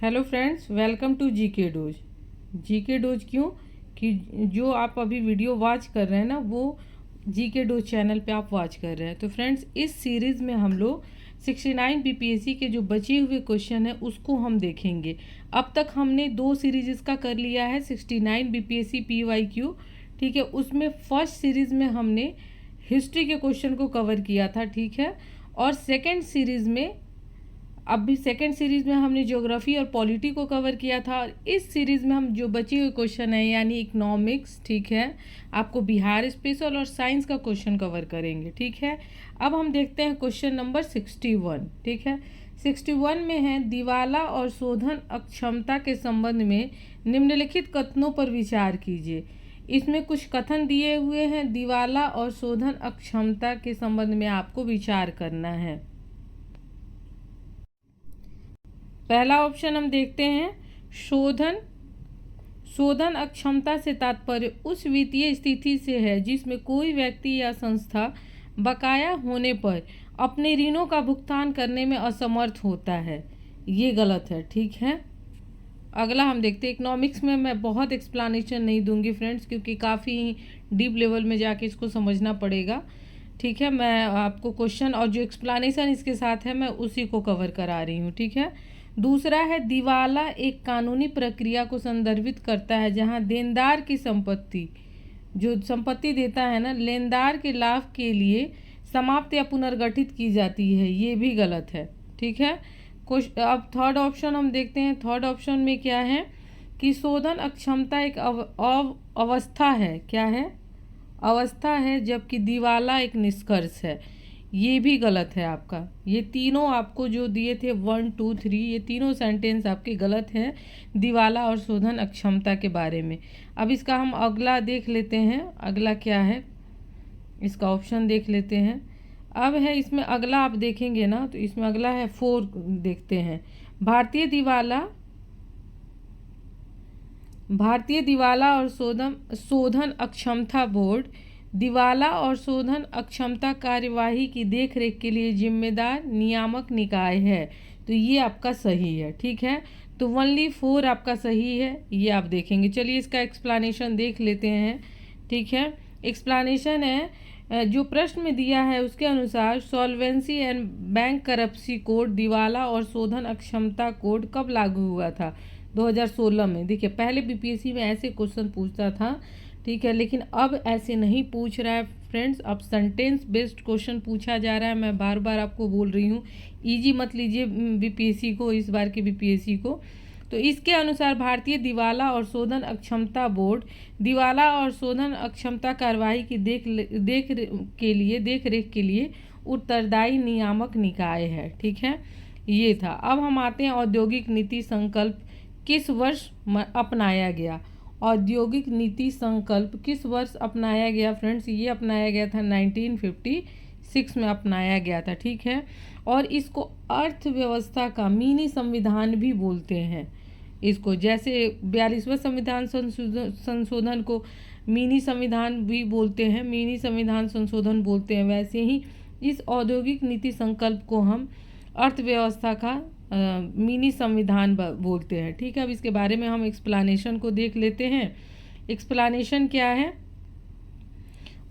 Hello friends, welcome to GK dose. GK dose क्यों कि जो आप अभी वीडियो वॉच कर रहे हैं ना, वो जीके डोज चैनल पे आप वॉच कर रहे हैं। तो फ्रेंड्स, इस सीरीज़ में हम लोग 69 बीपीएससी के जो बचे हुए क्वेश्चन है उसको हम देखेंगे। अब तक हमने 2 सीरीज इसका कर लिया है, 69 बीपीएससी पीवाईक्यू, ठीक है। उसमें फर्स्ट सीरीज़ में हमने हिस्ट्री के क्वेश्चन को कवर किया था, ठीक है। और सेकेंड सीरीज़ में अभी सेकेंड सीरीज़ में हमने ज्योग्राफी और पॉलिटी को कवर किया था। और इस सीरीज़ में हम जो बचे हुए क्वेश्चन है यानी इकोनॉमिक्स, ठीक है, आपको बिहार स्पेशल और साइंस का क्वेश्चन कवर करेंगे, ठीक है। अब हम देखते हैं क्वेश्चन नंबर 61, ठीक है। 61 में है, दिवाला और शोधन अक्षमता के संबंध में निम्नलिखित कथनों पर विचार कीजिए। इसमें कुछ कथन दिए हुए हैं, दिवाला और शोधन अक्षमता के संबंध में आपको विचार करना है। पहला ऑप्शन हम देखते हैं, शोधन अक्षमता से तात्पर्य उस वित्तीय स्थिति से है जिसमें कोई व्यक्ति या संस्था बकाया होने पर अपने ऋणों का भुगतान करने में असमर्थ होता है। ये गलत है, ठीक है। अगला हम देखते हैं, इकोनॉमिक्स में मैं बहुत एक्सप्लेनेशन नहीं दूंगी फ्रेंड्स, क्योंकि काफ़ी डीप लेवल में जाके इसको समझना पड़ेगा, ठीक है। मैं आपको क्वेश्चन और जो एक्सप्लेनेशन इसके साथ है मैं उसी को कवर करा रही हूँ, ठीक है। दूसरा है, दिवाला एक कानूनी प्रक्रिया को संदर्भित करता है जहाँ देनदार की संपत्ति, जो संपत्ति देता है ना, लेनदार के लाभ के लिए समाप्त या पुनर्गठित की जाती है। ये भी गलत है, ठीक है। अब थर्ड ऑप्शन हम देखते हैं। थर्ड ऑप्शन में क्या है कि शोधन अक्षमता एक अवस्था है। क्या है? अवस्था है, जबकि दिवाला एक निष्कर्ष है। ये भी गलत है आपका। ये तीनों आपको जो दिए थे 1, 2, 3, ये तीनों सेंटेंस आपके गलत हैं दिवाला और शोधन अक्षमता के बारे में। अब इसका हम अगला देख लेते हैं। अगला क्या है, इसका ऑप्शन देख लेते हैं। अब है इसमें अगला, आप देखेंगे ना तो इसमें अगला है 4, देखते हैं। भारतीय दिवाला और शोधन अक्षमता बोर्ड दिवाला और शोधन अक्षमता कार्यवाही की देखरेख के लिए जिम्मेदार नियामक निकाय है। तो ये आपका सही है, ठीक है। तो ओनली 4 आपका सही है, ये आप देखेंगे। चलिए इसका एक्सप्लेनेशन देख लेते हैं, ठीक है। एक्सप्लेनेशन है, जो प्रश्न में दिया है उसके अनुसार सॉल्वेंसी एंड बैंक करप्सी कोड दिवाला और शोधन अक्षमता कोड कब लागू हुआ था? 2016 में। देखिए, पहले बीपीएससी में ऐसे क्वेश्चन पूछता था, ठीक है, लेकिन अब ऐसे नहीं पूछ रहा है फ्रेंड्स। अब सेंटेंस बेस्ड क्वेश्चन पूछा जा रहा है। मैं बार बार आपको बोल रही हूँ, इजी मत लीजिए बीपीएससी को, इस बार के बीपीएससी को। तो इसके अनुसार भारतीय दिवाला और शोधन अक्षमता बोर्ड दिवाला और शोधन अक्षमता कार्यवाही की देख रेख के लिए उत्तरदायी नियामक निकाय है, ठीक है। ये था। अब हम आते हैं, औद्योगिक नीति संकल्प किस वर्ष अपनाया गया? औद्योगिक नीति संकल्प किस वर्ष अपनाया गया फ्रेंड्स? ये अपनाया गया था 1956 में अपनाया गया था, ठीक है। और इसको अर्थव्यवस्था का मिनी संविधान भी बोलते हैं इसको। जैसे 42वां संविधान संशोधन को मिनी संविधान भी बोलते हैं, मिनी संविधान संशोधन बोलते हैं, वैसे ही इस औद्योगिक नीति संकल्प को हम अर्थव्यवस्था का मिनी संविधान बोलते हैं, ठीक है। अब इसके बारे में हम एक्सप्लेनेशन को देख लेते हैं। एक्सप्लेनेशन क्या है?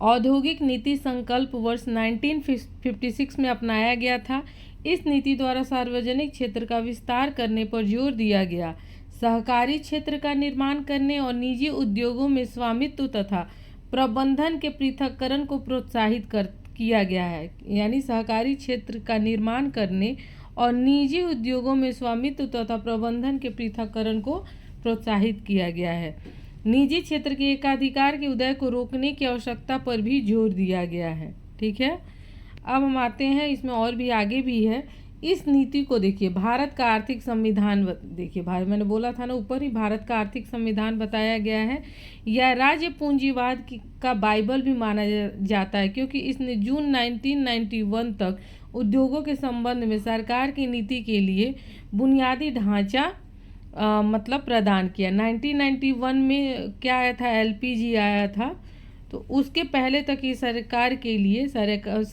औद्योगिक नीति संकल्प वर्ष 1956 में अपनाया गया था। इस नीति द्वारा सार्वजनिक क्षेत्र का विस्तार करने पर जोर दिया गया, सहकारी क्षेत्र का निर्माण करने और निजी उद्योगों में स्वामित्व तथा प्रबंधन के पृथक्करण को प्रोत्साहित किया गया है। यानी सहकारी क्षेत्र का निर्माण करने और निजी उद्योगों में स्वामित्व तथा प्रबंधन के पृथक्करण को प्रोत्साहित किया गया है। निजी क्षेत्र के एकाधिकार के उदय को रोकने की आवश्यकता पर भी जोर दिया गया है, ठीक है। अब हम आते हैं, इसमें और भी आगे भी है। इस नीति को देखिए, भारत का आर्थिक संविधान देखिए, भारत, मैंने बोला था ना ऊपर ही, भारत का आर्थिक संविधान बताया गया है। यह राज्य पूंजीवाद का बाइबल भी माना जाता है, क्योंकि इसने जून 1991 तक उद्योगों के संबंध में सरकार की नीति के लिए बुनियादी ढांचा मतलब प्रदान किया। 1991 में क्या आया था? एलपीजी आया था। तो उसके पहले तक ये सरकार के लिए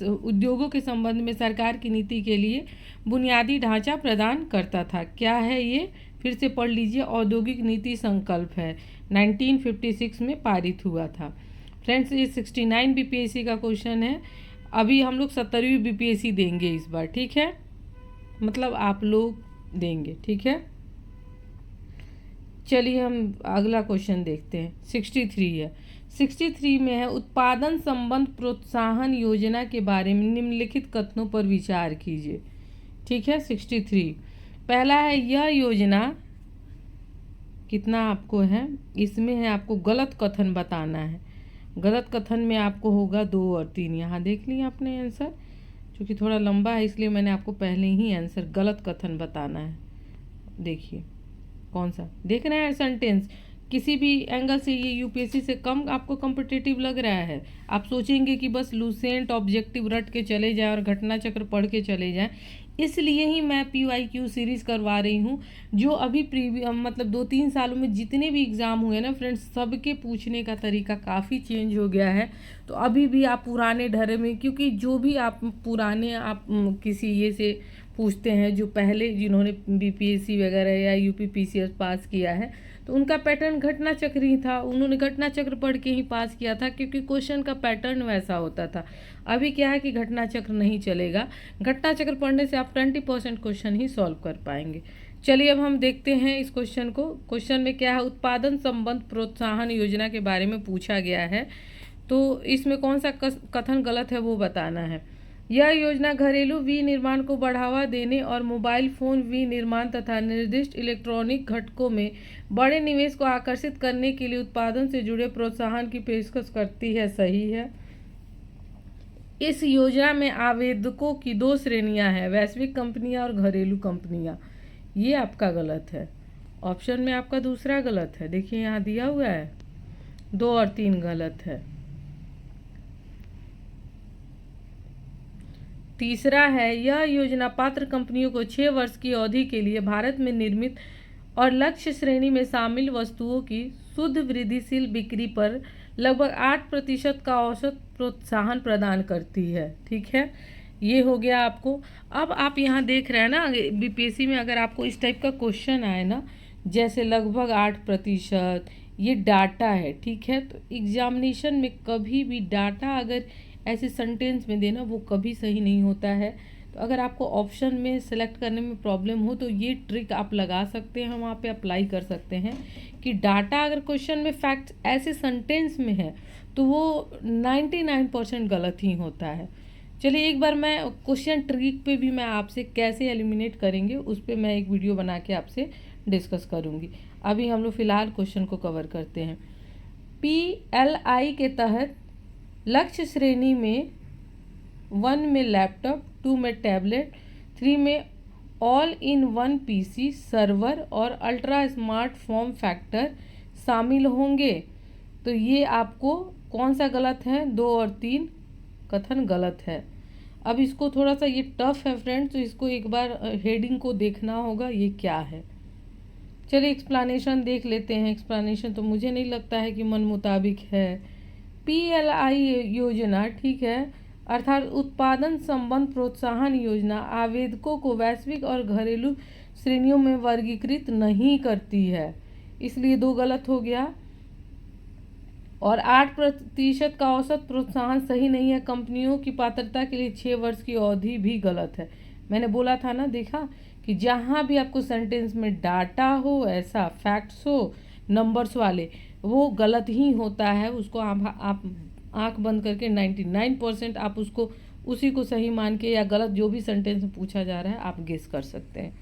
उद्योगों के संबंध में सरकार की नीति के लिए बुनियादी ढांचा प्रदान करता था। क्या है ये? फिर से पढ़ लीजिए, औद्योगिक नीति संकल्प है, 1956 में पारित हुआ था। फ्रेंड्स, ये 69 बीपीएससी का क्वेश्चन है। अभी हम लोग 70वीं बीपीएससी देंगे इस बार, ठीक है, मतलब आप लोग देंगे, ठीक है। चलिए हम अगला क्वेश्चन देखते हैं। 63 है। 63 में है, उत्पादन संबंध प्रोत्साहन योजना के बारे में निम्नलिखित कथनों पर विचार कीजिए, ठीक है। 63 पहला है, यह योजना, कितना आपको है इसमें है, आपको गलत कथन बताना है। गलत कथन में आपको होगा 2 और 3। यहाँ देख लिया आपने आंसर, क्योंकि थोड़ा लंबा है इसलिए मैंने आपको पहले ही आंसर गलत कथन बताना है। देखिए कौन सा देख रहे हैं सेंटेंस, किसी भी एंगल से ये यूपीएससी से कम आपको कॉम्पिटिटिव लग रहा है। आप सोचेंगे कि बस लूसेंट ऑब्जेक्टिव रट के चले जाएं और घटना चक्र पढ़ के चले जाएं, इसलिए ही मैं PYQ सीरीज़ करवा रही हूँ। जो अभी मतलब 2-3 सालों में जितने भी एग्ज़ाम हुए ना फ्रेंड्स, सबके पूछने का तरीका काफ़ी चेंज हो गया है। तो अभी भी आप पुराने ढर्रे में, क्योंकि जो भी आप पुराने आप किसी ये से पूछते हैं जो पहले जिन्होंने BPSC वगैरह या UPPCS पास किया है, तो उनका पैटर्न घटना चक्र ही था। उन्होंने घटना चक्र पढ़ के ही पास किया था, क्योंकि क्वेश्चन का पैटर्न वैसा होता था। अभी क्या है कि घटना चक्र नहीं चलेगा। घटना चक्र पढ़ने से आप 20% क्वेश्चन ही सॉल्व कर पाएंगे। चलिए अब हम देखते हैं इस क्वेश्चन को। क्वेश्चन में क्या है, उत्पादन संबंध प्रोत्साहन योजना के बारे में पूछा गया है। तो इसमें कौन सा कथन गलत है वो बताना है। यह योजना घरेलू विनिर्माण को बढ़ावा देने और मोबाइल फोन विनिर्माण तथा निर्दिष्ट इलेक्ट्रॉनिक घटकों में बड़े निवेश को आकर्षित करने के लिए उत्पादन से जुड़े प्रोत्साहन की पेशकश करती है। सही है। इस योजना में आवेदकों की 2 श्रेणियां हैं, वैश्विक कंपनियां और घरेलू कंपनियां। ये आपका गलत है, ऑप्शन में आपका दूसरा गलत है। देखिए यहाँ दिया हुआ है 2 और 3 गलत है। तीसरा है, यह योजना पात्र कंपनियों को 6 वर्ष की अवधि के लिए भारत में निर्मित और लक्ष्य श्रेणी में शामिल वस्तुओं की शुद्ध वृद्धिशील बिक्री पर लगभग 8% का औसत प्रोत्साहन प्रदान करती है। ठीक है, ये हो गया आपको। अब आप यहाँ देख रहे हैं ना, BPSC में अगर आपको इस टाइप का क्वेश्चन आए ना, जैसे लगभग 8%, ये डाटा है, ठीक है। तो एग्जामिनेशन में कभी भी डाटा अगर ऐसे सेंटेंस में देना वो कभी सही नहीं होता है। तो अगर आपको ऑप्शन में सेलेक्ट करने में प्रॉब्लम हो तो ये ट्रिक आप लगा सकते हैं, वहाँ पे अप्लाई कर सकते हैं कि डाटा अगर क्वेश्चन में फैक्ट ऐसे सेंटेंस में है तो वो 99% गलत ही होता है। चलिए एक बार मैं क्वेश्चन ट्रिक पे भी मैं आपसे कैसे एलिमिनेट करेंगे उस पर मैं एक वीडियो बना के आपसे डिस्कस करूँगी। अभी हम लोग फ़िलहाल क्वेश्चन को कवर करते हैं। PLI के तहत लक्ष्य श्रेणी में 1 में लैपटॉप, 2 में टैबलेट, 3 में all in one PC server और अल्ट्रा स्मार्ट फॉर्म फैक्टर शामिल होंगे। तो ये आपको कौन सा गलत है, 2 और 3 कथन गलत है। अब इसको थोड़ा सा ये टफ है फ्रेंड्स, तो इसको एक बार हेडिंग को देखना होगा ये क्या है। चलिए एक्सप्लेनेशन देख लेते हैं। एक्सप्लेनेशन तो मुझे नहीं लगता है कि मन मुताबिक है। PLI योजना, ठीक है, अर्थात उत्पादन संबंध प्रोत्साहन योजना आवेदकों को वैश्विक और घरेलू श्रेणियों में वर्गीकृत नहीं करती है, इसलिए 2 गलत हो गया। और 8% का औसत प्रोत्साहन सही नहीं है। कंपनियों की पात्रता के लिए 6 वर्ष की अवधि भी गलत है। मैंने बोला था ना, देखा कि जहाँ भी आपको सेंटेंस में डाटा हो, ऐसा फैक्ट्स हो नंबर्स वाले, वो गलत ही होता है। उसको आप आंख बंद करके 99% आप उसको उसी को सही मान के या गलत जो भी सेंटेंस में पूछा जा रहा है आप गेस कर सकते हैं।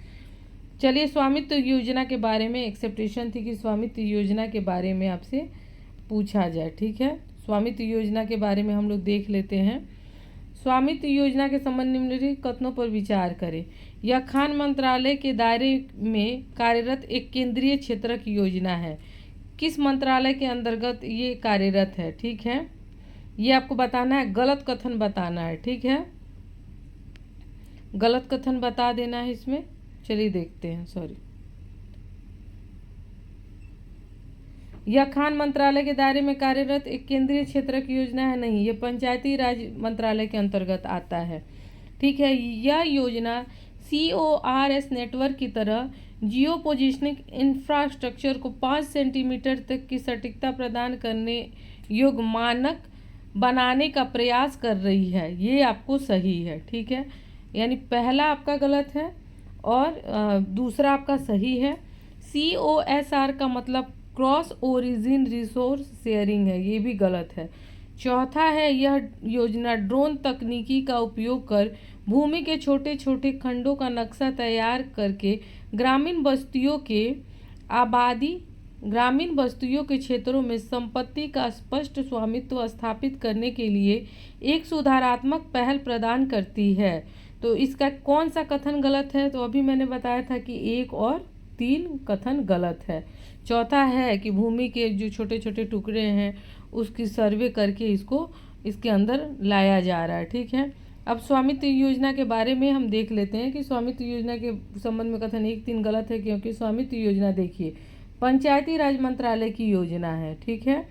चलिए स्वामित्व योजना के बारे में एक्सेप्टेशन थी कि स्वामित्व योजना के बारे में आपसे पूछा जाए, ठीक है। स्वामित्व योजना के बारे में हम लोग देख लेते हैं। स्वामित्व योजना के संबंध निम्नलिखित कथनों पर विचार करें। यह खान मंत्रालय के दायरे में कार्यरत एक केंद्रीय क्षेत्र की योजना है। किस मंत्रालय के अंतर्गत ये कार्यरत है, ठीक है, ये आपको बताना है। गलत कथन बताना है, ठीक है, गलत कथन बता देना है इसमें। चलिए देखते हैं। सॉरी, यह खान मंत्रालय के दायरे में कार्यरत एक केंद्रीय क्षेत्र की योजना है, नहीं, ये पंचायती राज मंत्रालय के अंतर्गत आता है, ठीक है। यह योजना CORS नेटवर्क की तरह जियो पोजिशनिंग इंफ्रास्ट्रक्चर को 5 सेंटीमीटर तक की सटीकता प्रदान करने योग्य मानक बनाने का प्रयास कर रही है। ये आपको सही है, ठीक है, यानी पहला आपका गलत है और दूसरा आपका सही है। COSR का मतलब क्रॉस ओरिजिन रिसोर्स शेयरिंग है, ये भी गलत है। चौथा है, यह योजना ड्रोन तकनीकी का उपयोग कर भूमि के छोटे छोटे खंडों का नक्शा तैयार करके ग्रामीण बस्तियों के क्षेत्रों में संपत्ति का स्पष्ट स्वामित्व स्थापित करने के लिए एक सुधारात्मक पहल प्रदान करती है। तो इसका कौन सा कथन गलत है? तो अभी मैंने बताया था कि 1 और 3 कथन गलत है। चौथा है कि भूमि के जो छोटे छोटे टुकड़े हैं उसकी सर्वे करके इसको इसके अंदर लाया जा रहा है, ठीक है। अब स्वामित्व योजना के बारे में हम देख लेते हैं कि स्वामित्व योजना के संबंध में कथन 1, 3 गलत है, क्योंकि स्वामित्व योजना देखिए पंचायती राज मंत्रालय की योजना है, ठीक है।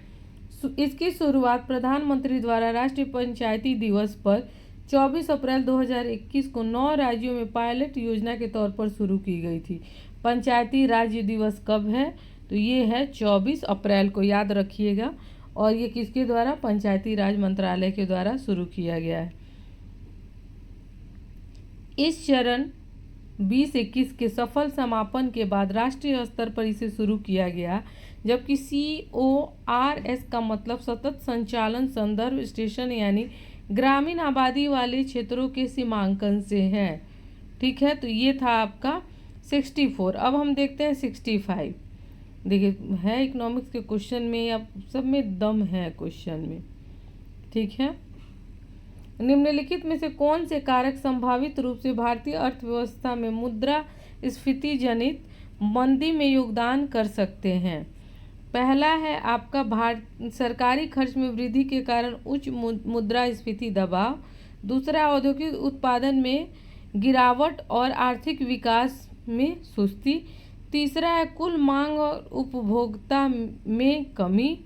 इसकी शुरुआत प्रधानमंत्री द्वारा राष्ट्रीय पंचायती दिवस पर 24 अप्रैल 2021 को 9 राज्यों में पायलट योजना के तौर पर शुरू की गई थी। पंचायती राज दिवस कब है? तो ये है 24 अप्रैल को, याद रखिएगा। और ये किसके द्वारा? पंचायती राज मंत्रालय के द्वारा शुरू किया गया है। इस चरण 2021 के सफल समापन के बाद राष्ट्रीय स्तर पर इसे शुरू किया गया, जबकि CORS का मतलब सतत संचालन संदर्भ स्टेशन यानी ग्रामीण आबादी वाले क्षेत्रों के सीमांकन से है, ठीक है। तो ये था आपका 64। अब हम देखते हैं 65। देखिए है इकोनॉमिक्स के क्वेश्चन में या सब में दम है क्वेश्चन में, ठीक है। निम्नलिखित में से कौन से कारक संभावित रूप से भारतीय अर्थव्यवस्था में मुद्रास्फीति जनित मंदी में योगदान कर सकते हैं? पहला है आपका सरकारी खर्च में वृद्धि के कारण उच्च मुद्रास्फीति दबाव। दूसरा, औद्योगिक उत्पादन में गिरावट और आर्थिक विकास में सुस्ती। तीसरा है कुल मांग और उपभोक्ता में कमी।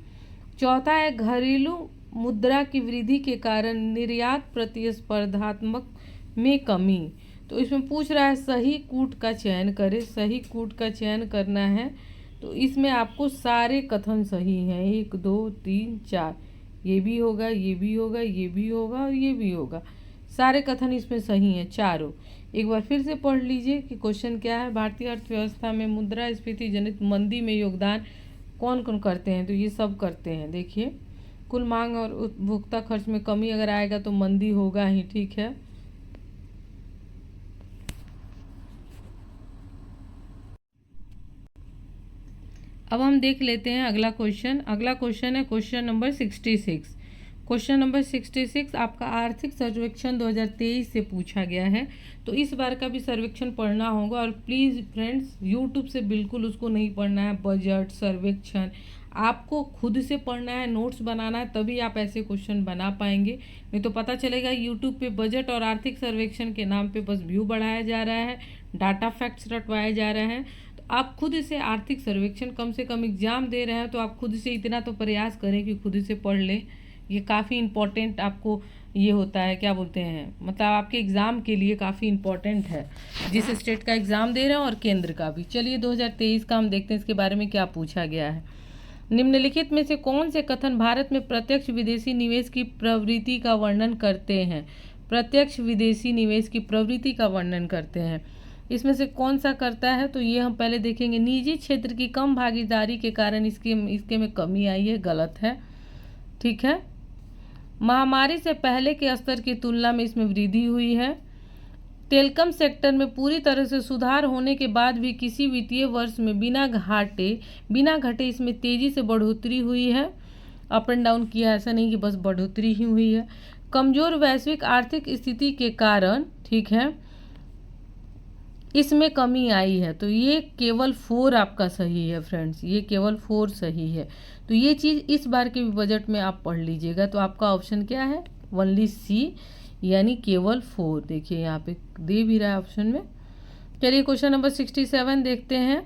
चौथा है घरेलू मुद्रा की वृद्धि के कारण निर्यात प्रतिस्पर्धात्मक में कमी। तो इसमें पूछ रहा है सही कूट का चयन करें, सही कूट का चयन करना है। तो इसमें आपको सारे कथन सही हैं, 1, 2, 3, 4, ये भी होगा, ये भी होगा, ये भी होगा और ये भी होगा। सारे कथन इसमें सही हैं चारों। एक बार फिर से पढ़ लीजिए कि क्वेश्चन क्या है। भारतीय अर्थव्यवस्था में मुद्रास्फीति जनित मंदी में योगदान कौन कौन करते हैं? तो ये सब करते हैं। देखिए कुल मांग और उपभोक्ता खर्च में कमी अगर आएगा तो मंदी होगा ही, ठीक है। अब हम देख लेते हैं अगला क्वेश्चन। अगला क्वेश्चन है क्वेश्चन नंबर 66। क्वेश्चन नंबर 66 आपका आर्थिक सर्वेक्षण 2023 से पूछा गया है। तो इस बार का भी सर्वेक्षण पढ़ना होगा और प्लीज़ फ्रेंड्स यूट्यूब से बिल्कुल उसको नहीं पढ़ना है। बजट सर्वेक्षण आपको खुद से पढ़ना है, नोट्स बनाना है, तभी आप ऐसे क्वेश्चन बना पाएंगे। नहीं तो पता चलेगा यूट्यूब पे बजट और आर्थिक सर्वेक्षण के नाम पे बस व्यू बढ़ाया जा रहा है, डाटा फैक्ट्स रटवाए जा रहे हैं। तो आप खुद से आर्थिक सर्वेक्षण, कम से कम एग्जाम दे रहे हैं तो आप खुद से इतना तो प्रयास करें कि खुद से पढ़ लें। ये काफ़ी इम्पोर्टेंट आपको ये होता है, क्या बोलते हैं, मतलब आपके एग्ज़ाम के लिए काफ़ी इम्पोर्टेंट है, जिस स्टेट का एग्ज़ाम दे रहे हैं और केंद्र का भी। चलिए 2023 का हम देखते हैं इसके बारे में क्या पूछा गया है। निम्नलिखित में से कौन से कथन भारत में प्रत्यक्ष विदेशी निवेश की प्रवृत्ति का वर्णन करते हैं? प्रत्यक्ष विदेशी निवेश की प्रवृत्ति का वर्णन करते हैं, इसमें से कौन सा करता है? तो ये हम पहले देखेंगे। निजी क्षेत्र की कम भागीदारी के कारण इसके में कमी आई है, गलत है, ठीक है। महामारी से पहले के स्तर की तुलना में इसमें वृद्धि हुई है। टेलीकॉम सेक्टर में पूरी तरह से सुधार होने के बाद भी किसी वित्तीय वर्ष में बिना घटे इसमें तेजी से बढ़ोतरी हुई है। अप एंड डाउन किया, ऐसा नहीं कि बस बढ़ोतरी ही हुई है। कमजोर वैश्विक आर्थिक स्थिति के कारण, ठीक है, इसमें कमी आई है। तो ये केवल 4 आपका सही है फ्रेंड्स, ये केवल 4 सही है। तो ये चीज़ इस बार के भी बजट में आप पढ़ लीजिएगा। तो आपका ऑप्शन क्या है? ओनली सी, यानी केवल 4। देखिए यहाँ पे दे भी रहा है ऑप्शन में। चलिए क्वेश्चन नंबर 67 देखते हैं।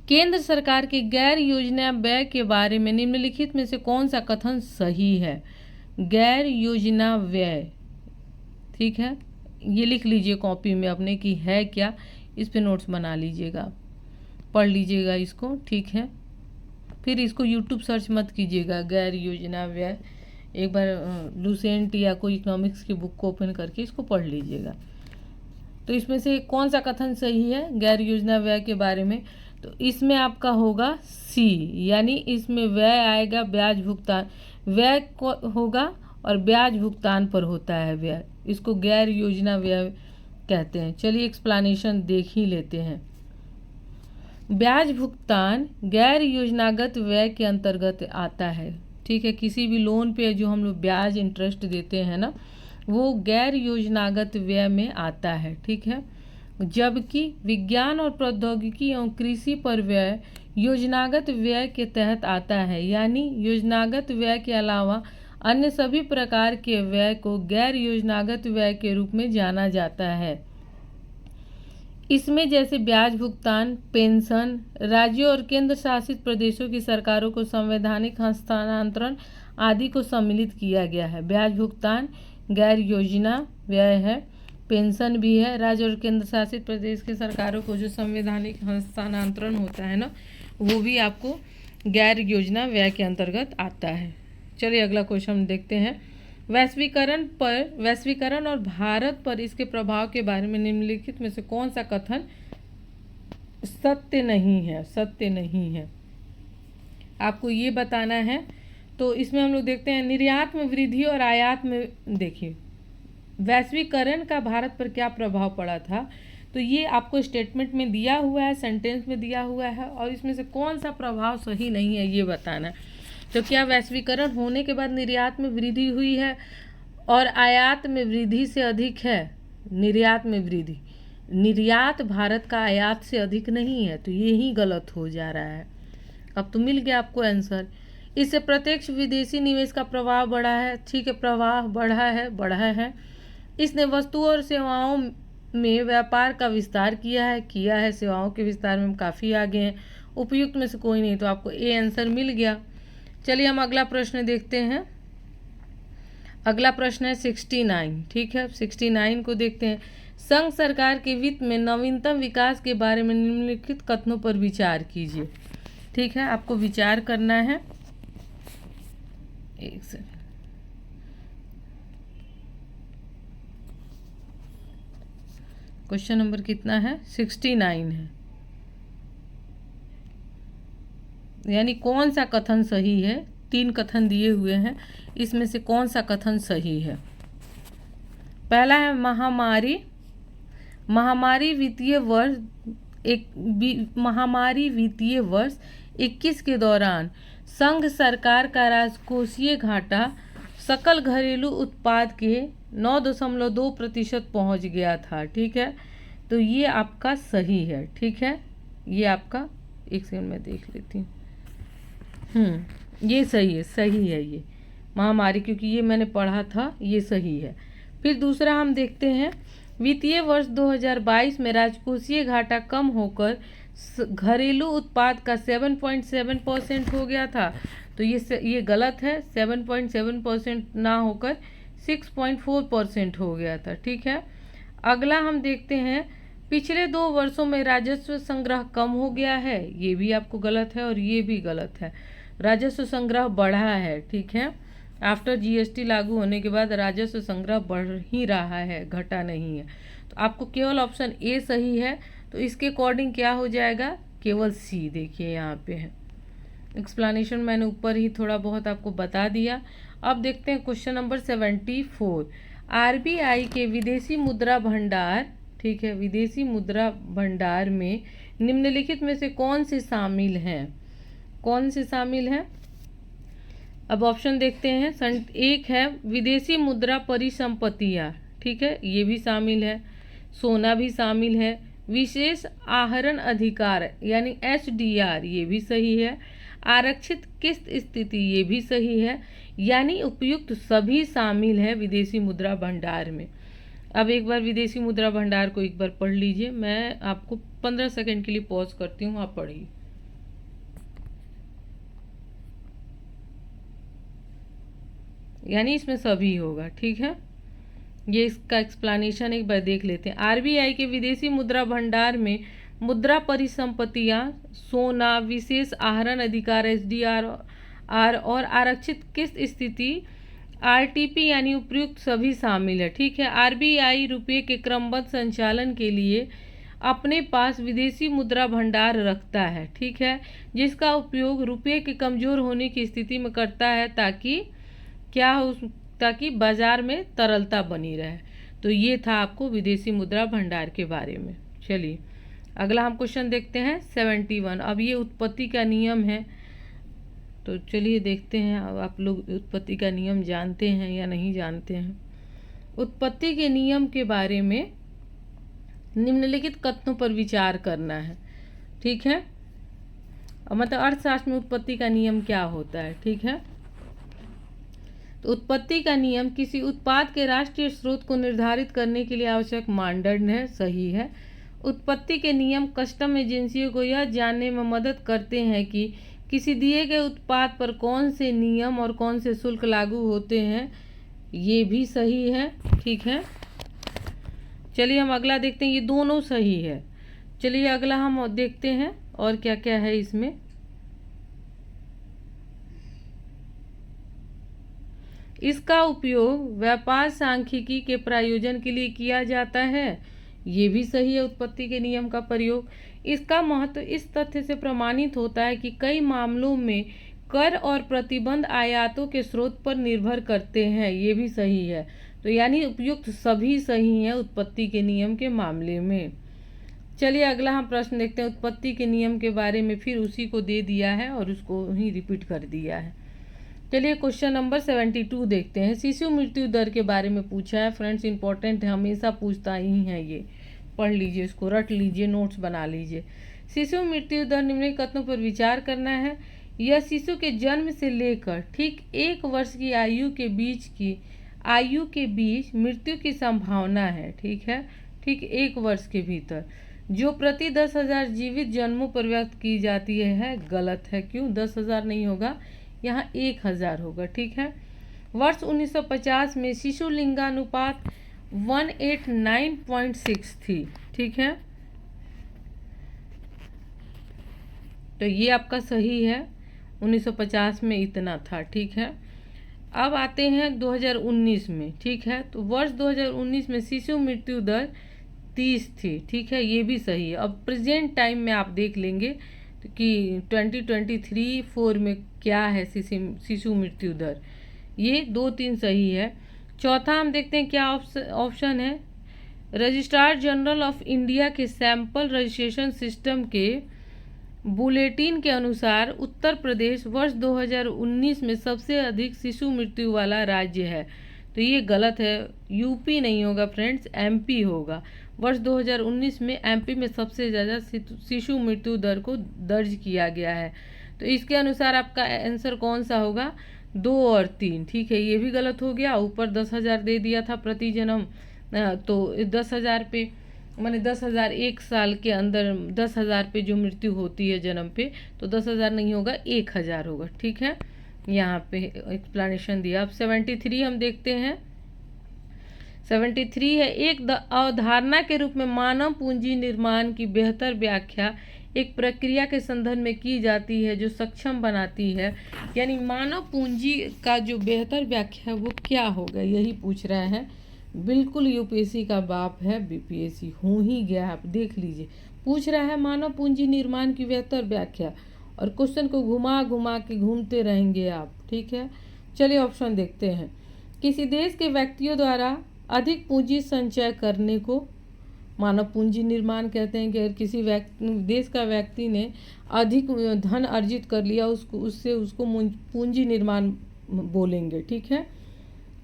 केंद्र सरकार के गैर योजना व्यय के बारे में निम्नलिखित में से कौन सा कथन सही है? गैर योजना व्यय, ठीक है, ये लिख लीजिए कॉपी में अपने कि है क्या, इस पे नोट्स बना लीजिएगा, पढ़ लीजिएगा इसको, ठीक है। फिर इसको यूट्यूब सर्च मत कीजिएगा, गैर योजना व्यय, एक बार लुसेंट या कोई इकोनॉमिक्स की बुक को ओपन करके इसको पढ़ लीजिएगा। तो इसमें से कौन सा कथन सही है गैर योजना व्यय के बारे में? तो इसमें आपका होगा सी, यानी इसमें व्यय आएगा ब्याज भुगतान, व्यय को होगा और ब्याज भुगतान पर होता है व्यय, इसको गैर योजना व्यय कहते हैं। चलिए एक्सप्लेनेशन देख ही लेते हैं। ब्याज भुगतान गैर योजनागत व्यय के अंतर्गत आता है, ठीक है। किसी भी लोन पे जो हम लोग ब्याज इंटरेस्ट देते हैं ना, वो गैर योजनागत व्यय में आता है, ठीक है। जबकि विज्ञान और प्रौद्योगिकी एवं कृषि पर व्यय योजनागत व्यय के तहत आता है, यानी योजनागत व्यय के अलावा अन्य सभी प्रकार के व्यय को गैर योजनागत व्यय के रूप में जाना जाता है। इसमें जैसे ब्याज भुगतान, पेंशन, राज्यों और केंद्र शासित प्रदेशों की सरकारों को संवैधानिक हस्तांतरण आदि को सम्मिलित किया गया है। ब्याज भुगतान गैर योजना व्यय है, पेंशन भी है, राज्य और केंद्र शासित प्रदेश की सरकारों को जो संवैधानिक हस्तांतरण होता है ना, वो भी आपको गैर योजना व्यय के अंतर्गत आता है। चलिए अगला क्वेश्चन देखते हैं। वैश्वीकरण और भारत पर इसके प्रभाव के बारे में निम्नलिखित में से कौन सा कथन सत्य नहीं है? सत्य नहीं है, आपको ये बताना है। तो इसमें हम लोग देखते हैं निर्यात में वृद्धि और आयात में, देखिए वैश्वीकरण का भारत पर क्या प्रभाव पड़ा था, तो ये आपको स्टेटमेंट में दिया हुआ है, सेंटेंस में दिया हुआ है, और इसमें से कौन सा प्रभाव सही नहीं है ये बताना है। तो क्या वैश्वीकरण होने के बाद निर्यात में वृद्धि हुई है और आयात में वृद्धि से अधिक है? निर्यात में वृद्धि, निर्यात भारत का आयात से अधिक नहीं है, तो ये ही गलत हो जा रहा है। अब तो मिल गया आपको आंसर। इससे प्रत्यक्ष विदेशी निवेश का प्रभाव बढ़ा है, ठीक है, प्रवाह बढ़ा है। इसने वस्तुओं और सेवाओं में व्यापार का विस्तार किया है, सेवाओं के विस्तार में हम काफ़ी आगे हैं। उपयुक्त में से कोई नहीं, तो आपको ए आंसर मिल गया। चलिए हम अगला प्रश्न देखते हैं। अगला प्रश्न है 69, ठीक है। 69 को देखते हैं। संघ सरकार के वित्त में नवीनतम विकास के बारे में निम्नलिखित कथनों पर विचार कीजिए, ठीक है। आपको विचार करना है। एक सेकंड, क्वेश्चन नंबर कितना है? 69 है, यानी कौन सा कथन सही है? 3 कथन दिए हुए हैं, इसमें से कौन सा कथन सही है? पहला है महामारी वित्तीय वर्ष 21 के दौरान संघ सरकार का राजकोषीय घाटा सकल घरेलू उत्पाद के 9.2% पहुंच गया था, ठीक है। तो ये आपका सही है, ठीक है। ये आपका, एक सेकंड में देख लेती हूँ, ये सही है ये महामारी, क्योंकि ये मैंने पढ़ा था, ये सही है। फिर दूसरा हम देखते हैं, वित्तीय वर्ष 2022 में राजकोषीय घाटा कम होकर घरेलू उत्पाद का 7.7% हो गया था, तो ये गलत है। 7.7% ना होकर 6.4% हो गया था, ठीक है। अगला हम देखते हैं, पिछले 2 वर्षों में राजस्व संग्रह कम हो गया है, ये भी आपको गलत है और ये भी गलत है। राजस्व संग्रह बढ़ा है, ठीक है। आफ्टर जीएसटी लागू होने के बाद राजस्व संग्रह बढ़ ही रहा है, घटा नहीं है। तो आपको केवल ऑप्शन ए सही है, तो इसके अकॉर्डिंग क्या हो जाएगा? केवल सी। देखिए यहाँ पे है, एक्सप्लेनेशन मैंने ऊपर ही थोड़ा बहुत आपको बता दिया। अब देखते हैं क्वेश्चन नंबर 74। आरबीआई के विदेशी मुद्रा भंडार, ठीक है, विदेशी मुद्रा भंडार में निम्नलिखित में से कौन से शामिल हैं? कौन से शामिल हैं? अब ऑप्शन देखते हैं। एक है विदेशी मुद्रा परिसंपत्तियाँ, ठीक है, ये भी शामिल है। सोना भी शामिल है। विशेष आहरण अधिकार यानी एचडीआर, ये भी सही है। आरक्षित किस्त स्थिति, ये भी सही है। यानी उपयुक्त सभी शामिल है विदेशी मुद्रा भंडार में। अब एक बार विदेशी मुद्रा भंडार को एक बार पढ़ लीजिए, मैं आपको 15 सेकंड के लिए पॉज करती हूँ, आप पढ़िए। यानी इसमें सभी होगा, ठीक है। ये इसका एक्सप्लेनेशन एक बार देख लेते हैं। आरबीआई के विदेशी मुद्रा भंडार में मुद्रा परिसंपत्तियां, सोना, विशेष आहरण अधिकार एसडीआर और आरक्षित किस्त स्थिति आरटीपी यानी उपयुक्त सभी शामिल है। ठीक है। आरबीआई रुपये के क्रमबद्ध संचालन के लिए अपने पास विदेशी मुद्रा भंडार रखता है। ठीक है, जिसका उपयोग रुपये के कमज़ोर होने की स्थिति में करता है ताकि क्या हो, ताकि बाजार में तरलता बनी रहे। तो ये था आपको विदेशी मुद्रा भंडार के बारे में। चलिए अगला हम क्वेश्चन देखते हैं 71। अब ये उत्पत्ति का नियम है, तो चलिए देखते हैं अब आप लोग उत्पत्ति का नियम जानते हैं या नहीं जानते हैं। उत्पत्ति के नियम के बारे में निम्नलिखित कथनों पर विचार करना है। ठीक है, मतलब अर्थशास्त्र में उत्पत्ति का नियम क्या होता है। ठीक है, तो उत्पत्ति का नियम किसी उत्पाद के राष्ट्रीय स्रोत को निर्धारित करने के लिए आवश्यक मानदंड है। सही है। उत्पत्ति के नियम कस्टम एजेंसियों को यह जानने में मदद करते हैं कि किसी दिए गए उत्पाद पर कौन से नियम और कौन से शुल्क लागू होते हैं। ये भी सही है। ठीक है, चलिए हम अगला देखते हैं। ये दोनों सही है। चलिए अगला हम देखते हैं और क्या क्या है इसमें। इसका उपयोग व्यापार सांख्यिकी के प्रायोजन के लिए किया जाता है। ये भी सही है। उत्पत्ति के नियम का प्रयोग, इसका महत्व इस तथ्य से प्रमाणित होता है कि कई मामलों में कर और प्रतिबंध आयातों के स्रोत पर निर्भर करते हैं। ये भी सही है। तो यानी उपयुक्त सभी सही हैं उत्पत्ति के नियम के मामले में। चलिए अगला हम प्रश्न देखते हैं। उत्पत्ति के नियम के बारे में फिर उसी को दे दिया है और उसको ही रिपीट कर दिया है। चलिए क्वेश्चन नंबर 72 देखते हैं। शिशु मृत्यु दर के बारे में पूछा है। फ्रेंड्स इंपॉर्टेंट है, हमेशा पूछता ही है ये। पढ़ लीजिए, इसको रट लीजिए, नोट्स बना लीजिए। शिशु मृत्यु दर निम्नलिखित कथनों पर विचार करना है। यह शिशु के जन्म से लेकर ठीक 1 वर्ष की आयु के बीच मृत्यु की संभावना है। ठीक है, ठीक 1 वर्ष के भीतर, जो प्रति 10,000 जीवित जन्मों पर व्यक्त की जाती है। गलत है। क्यों? 10,000 नहीं होगा, यहाँ 1,000 होगा। ठीक है। वर्ष 1950 में शिशु लिंगानुपात 189.6 थी। ठीक है, तो ये आपका सही है। 1950 में इतना था। ठीक है, अब आते हैं 2019 में। ठीक है, तो वर्ष 2019 में शिशु मृत्यु दर 30 थी। ठीक है, ये भी सही है। अब प्रेजेंट टाइम में आप देख लेंगे कि 2023-4 में क्या है शिशु मृत्यु दर। ये 2-3 सही है। चौथा हम देखते हैं क्या ऑप्शन है। रजिस्ट्रार जनरल ऑफ इंडिया के सैंपल रजिस्ट्रेशन सिस्टम के बुलेटिन के अनुसार उत्तर प्रदेश वर्ष 2019 में सबसे अधिक शिशु मृत्यु वाला राज्य है। तो ये गलत है। यूपी नहीं होगा फ्रेंड्स, एमपी होगा। वर्ष 2019 में एमपी में सबसे ज़्यादा शिशु मृत्यु दर को दर्ज किया गया है। तो इसके अनुसार आपका आंसर कौन सा होगा? 2 और 3। ठीक है, ये भी गलत हो गया। ऊपर 10,000 दे दिया था प्रति जन्म, तो 10,000 पे माने 10,000 1 साल के अंदर 10,000 पे जो मृत्यु होती है जन्म पे, तो 10,000 नहीं होगा, 1,000 होगा। ठीक है, यहाँ पे एक्सप्लेनेशन दिया। अब 73 हम देखते हैं। 73 है, एक अवधारणा के रूप में मानव पूंजी निर्माण की बेहतर व्याख्या एक प्रक्रिया के संदर्भ में की जाती है जो सक्षम बनाती है। यानी मानव पूंजी का जो बेहतर व्याख्या है वो क्या होगा, यही पूछ रहा है। बिल्कुल यूपीएससी का बाप है, बीपीएससी हो ही गया। आप देख लीजिए, पूछ रहा है मानव पूंजी निर्माण की बेहतर व्याख्या, और क्वेश्चन को घुमा घुमा के घूमते रहेंगे आप। ठीक है, चलिए ऑप्शन देखते हैं। किसी देश के व्यक्तियों द्वारा अधिक पूंजी संचय करने को मानव पूंजी निर्माण कहते हैं। कि अगर किसी देश का व्यक्ति ने अधिक धन अर्जित कर लिया, उसको पूंजी निर्माण बोलेंगे। ठीक है,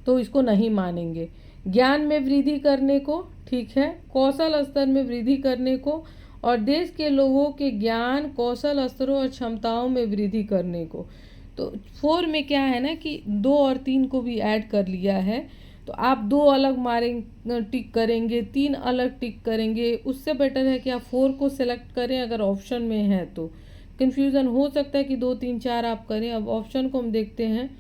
तो इसको नहीं मानेंगे। ज्ञान में वृद्धि करने को, ठीक है, कौशल स्तर में वृद्धि करने को, और देश के लोगों के ज्ञान, कौशल स्तरों और क्षमताओं में वृद्धि करने को। तो 4 में क्या है ना कि 2 और 3 को भी ऐड कर लिया है। तो आप 2 अलग टिक करेंगे, 3 अलग टिक करेंगे। उससे बेटर है कि आप 4 को सिलेक्ट करें अगर ऑप्शन में है तो। कन्फ्यूज़न हो सकता है कि 2, 3, 4 आप करें। अब ऑप्शन को हम देखते हैं।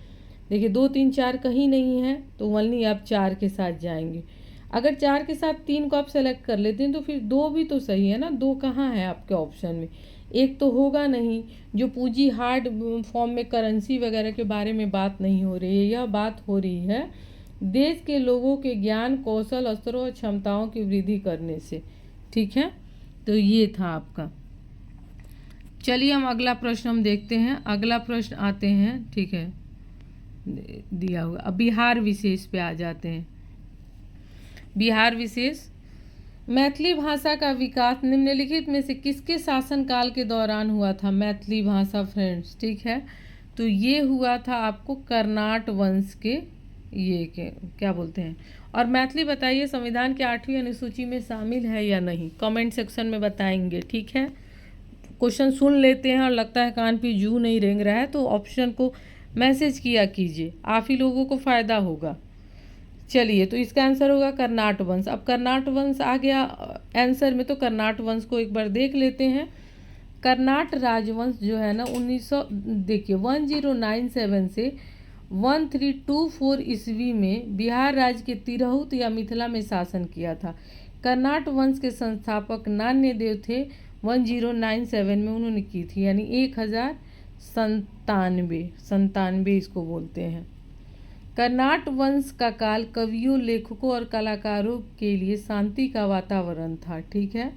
देखिए 2, 3, 4 कहीं नहीं है, तो ओनली आप 4 के साथ जाएंगे। अगर 4 के साथ 3 को आप सेलेक्ट कर लेते हैं तो फिर 2 भी तो सही है ना, 2 कहाँ है आपके ऑप्शन में, एक तो होगा नहीं। जो पूंजी हार्ड फॉर्म में करेंसी वगैरह के बारे में बात नहीं हो रही है, यह बात हो रही है देश के लोगों के ज्ञान कौशल अवसरों और क्षमताओं की वृद्धि करने से। ठीक है, तो ये था आपका। चलिए हम अगला प्रश्न हम देखते हैं। अगला प्रश्न आते हैं, ठीक है, दिया हुआ। अब बिहार विशेष पे आ जाते हैं। बिहार विशेष, मैथिली भाषा का विकास निम्नलिखित में से किसके शासनकाल के दौरान हुआ था? मैथिली भाषा फ्रेंड्स, ठीक है, तो ये हुआ था आपको कर्नाट वंश के, ये के क्या बोलते हैं। और मैथिली बताइए संविधान के 8वीं अनुसूची में शामिल है या नहीं, कमेंट सेक्शन में बताएंगे। ठीक है, क्वेश्चन सुन लेते हैं और लगता है कान पे जू नहीं रेंग रहा है तो ऑप्शन को मैसेज किया कीजिए, आप ही लोगों को फ़ायदा होगा। चलिए, तो इसका आंसर होगा कर्नाट वंश। अब कर्नाट वंश आ गया आंसर में, तो कर्नाट वंश को एक बार देख लेते हैं। कर्नाट राजवंश जो है ना 1900 देखिए 1097 से 1324 ईस्वी में बिहार राज्य के तिरहुत या मिथिला में शासन किया था। कर्नाट वंश के संस्थापक नान्यदेव थे। 1097 में उन्होंने की थी, यानी 1097 इसको बोलते हैं। कर्नाट वंश का काल कवियों, लेखकों और कलाकारों के लिए शांति का वातावरण था। ठीक है,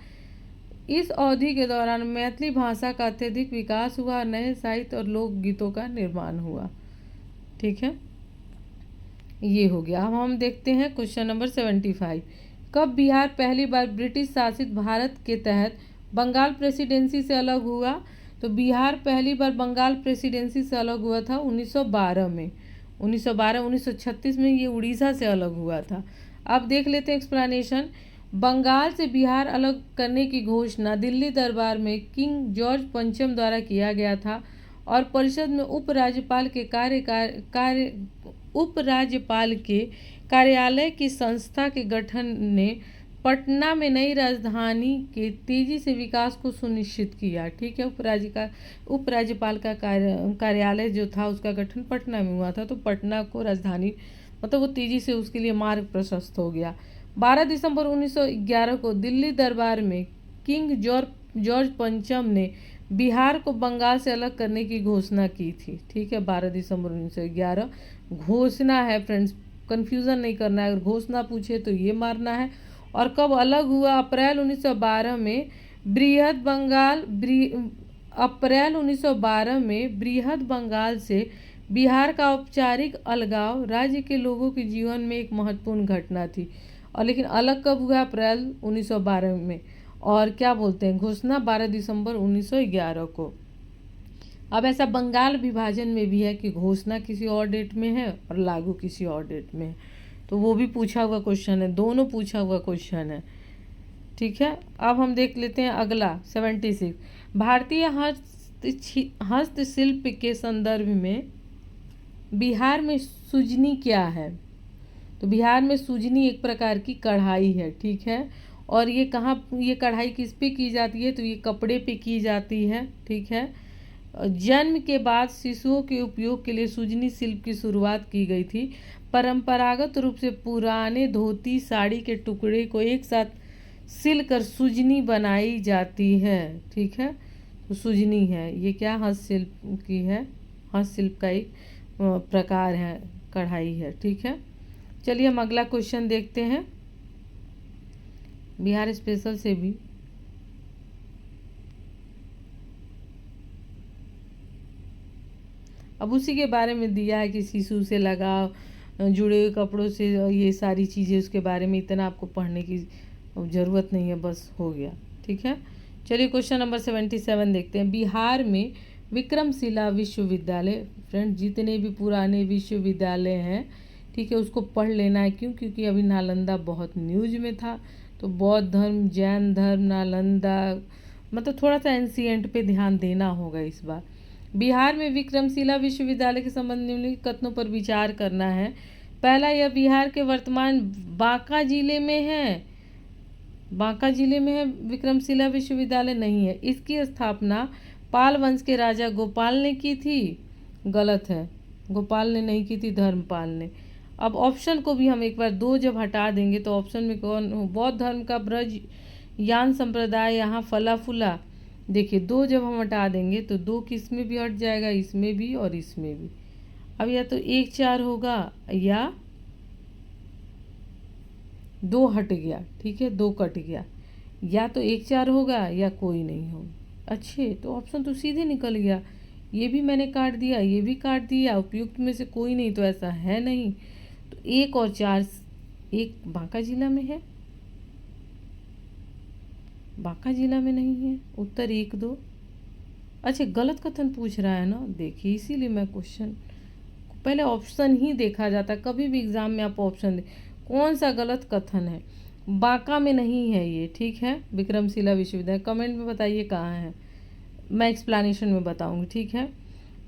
इस अवधि के दौरान मैथिली भाषा का अत्यधिक विकास हुआ, नए साहित्य और लोकगीतों का निर्माण हुआ। ठीक है, ये हो गया। अब हम देखते हैं क्वेश्चन नंबर 75। कब बिहार पहली बार ब्रिटिश शासित भारत के तहत बंगाल प्रेसिडेंसी से अलग हुआ? तो बिहार पहली बार बंगाल प्रेसिडेंसी से अलग हुआ था 1912 में। 1936 में ये उड़ीसा से अलग हुआ था। अब देख लेते हैं एक्सप्लेनेशन। बंगाल से बिहार अलग करने की घोषणा दिल्ली दरबार में किंग जॉर्ज पंचम द्वारा किया गया था और परिषद में उपराज्यपाल के कार्यालय की संस्था के गठन ने पटना में नई राजधानी के तेजी से विकास को सुनिश्चित किया। ठीक है, उपराज्यपाल का कार्यालय जो था उसका गठन पटना में हुआ था, तो पटना को राजधानी मतलब वो तेजी से उसके लिए मार्ग प्रशस्त हो गया। 12 दिसंबर 1911 को दिल्ली दरबार में किंग जॉर्ज पंचम ने बिहार को बंगाल से अलग करने की घोषणा की थी। ठीक है, 12 दिसंबर 1911 घोषणा है फ्रेंड्स, कंफ्यूजन नहीं करना है। अगर घोषणा पूछे तो ये मारना है। और कब अलग हुआ? अप्रैल 1912 में अप्रैल 1912 में बृहद बंगाल से बिहार का औपचारिक अलगाव राज्य के लोगों के जीवन में एक महत्वपूर्ण घटना थी। और लेकिन अलग कब हुआ? अप्रैल 1912 में। और क्या बोलते हैं, घोषणा 12 दिसंबर 1911 को। अब ऐसा बंगाल विभाजन में भी है कि घोषणा किसी और डेट में है और लागू किसी और डेट में है, तो वो भी पूछा हुआ क्वेश्चन है, दोनों पूछा हुआ क्वेश्चन है। ठीक है, अब हम देख लेते हैं अगला 76। भारतीय हस्तशिल्प के संदर्भ में बिहार में सुजनी क्या है? तो बिहार में सुजनी एक प्रकार की कढ़ाई है। ठीक है, और ये कहाँ, ये कढ़ाई किस पे की जाती है? तो ये कपड़े पे की जाती है। ठीक है, जन्म के बाद शिशुओं के उपयोग के लिए सुजनी शिल्प की शुरुआत की गई थी। परंपरागत रूप से पुराने धोती साड़ी के टुकड़े को एक साथ सिलकर सुजनी बनाई जाती है। ठीक है, तो सुजनी है, ये क्या हस्तशिल्प की है, हस्तशिल्प का एक प्रकार है, कढ़ाई है। ठीक है, चलिए हम अगला क्वेश्चन देखते हैं बिहार स्पेशल से भी। अब उसी के बारे में दिया है कि शिशु से लगाव, जुड़े हुए कपड़ों से, ये सारी चीज़ें उसके बारे में इतना आपको पढ़ने की ज़रूरत नहीं है, बस हो गया। ठीक है, चलिए क्वेश्चन नंबर 77 देखते हैं। बिहार में विक्रमशिला विश्वविद्यालय, फ्रेंड जितने भी पुराने विश्वविद्यालय हैं, ठीक है, उसको पढ़ लेना है। क्यों? क्योंकि अभी नालंदा बहुत न्यूज में था, तो बौद्ध धर्म, जैन धर्म, नालंदा, मतलब थोड़ा सा एंशिएंट पे ध्यान देना होगा इस बार। बिहार में विक्रमशिला विश्वविद्यालय के संबंध में निम्नलिखित कथनों पर विचार करना है। पहला, यह बिहार के वर्तमान बांका जिले में है। बांका जिले में है विक्रमशिला विश्वविद्यालय? नहीं है। इसकी स्थापना पाल वंश के राजा गोपाल ने की थी? गलत है, गोपाल ने नहीं की थी, धर्मपाल ने। अब ऑप्शन को भी हम एक बार 2 जब हटा देंगे तो ऑप्शन में कौन हो, बौद्ध धर्म का ब्रज यान संप्रदाय यहाँ फला फूला। देखिए 2 जब हम हटा देंगे तो 2 किस में भी हट जाएगा, इसमें भी और इसमें भी। अब या तो 1 4 होगा या 2 हट गया, ठीक है 2 कट गया, या तो 1 4 होगा या कोई नहीं होगा। अच्छे, तो ऑप्शन तो सीधे निकल गया। ये भी मैंने काट दिया, ये भी काट दिया, उपयुक्त में से कोई नहीं, तो ऐसा है नहीं। तो 1 और 4 एक बांका जिला में है, बांका जिला में नहीं है। उत्तर 1 2। अच्छा, गलत कथन पूछ रहा है ना, देखिए इसीलिए मैं क्वेश्चन पहले ऑप्शन ही देखा जाता है। कभी भी एग्जाम में आप ऑप्शन दे, कौन सा गलत कथन है। बांका में नहीं है ये, ठीक है, विक्रमशिला विश्वविद्यालय। कमेंट में बताइए कहाँ है, मैं एक्सप्लेनेशन में बताऊंगी, ठीक है।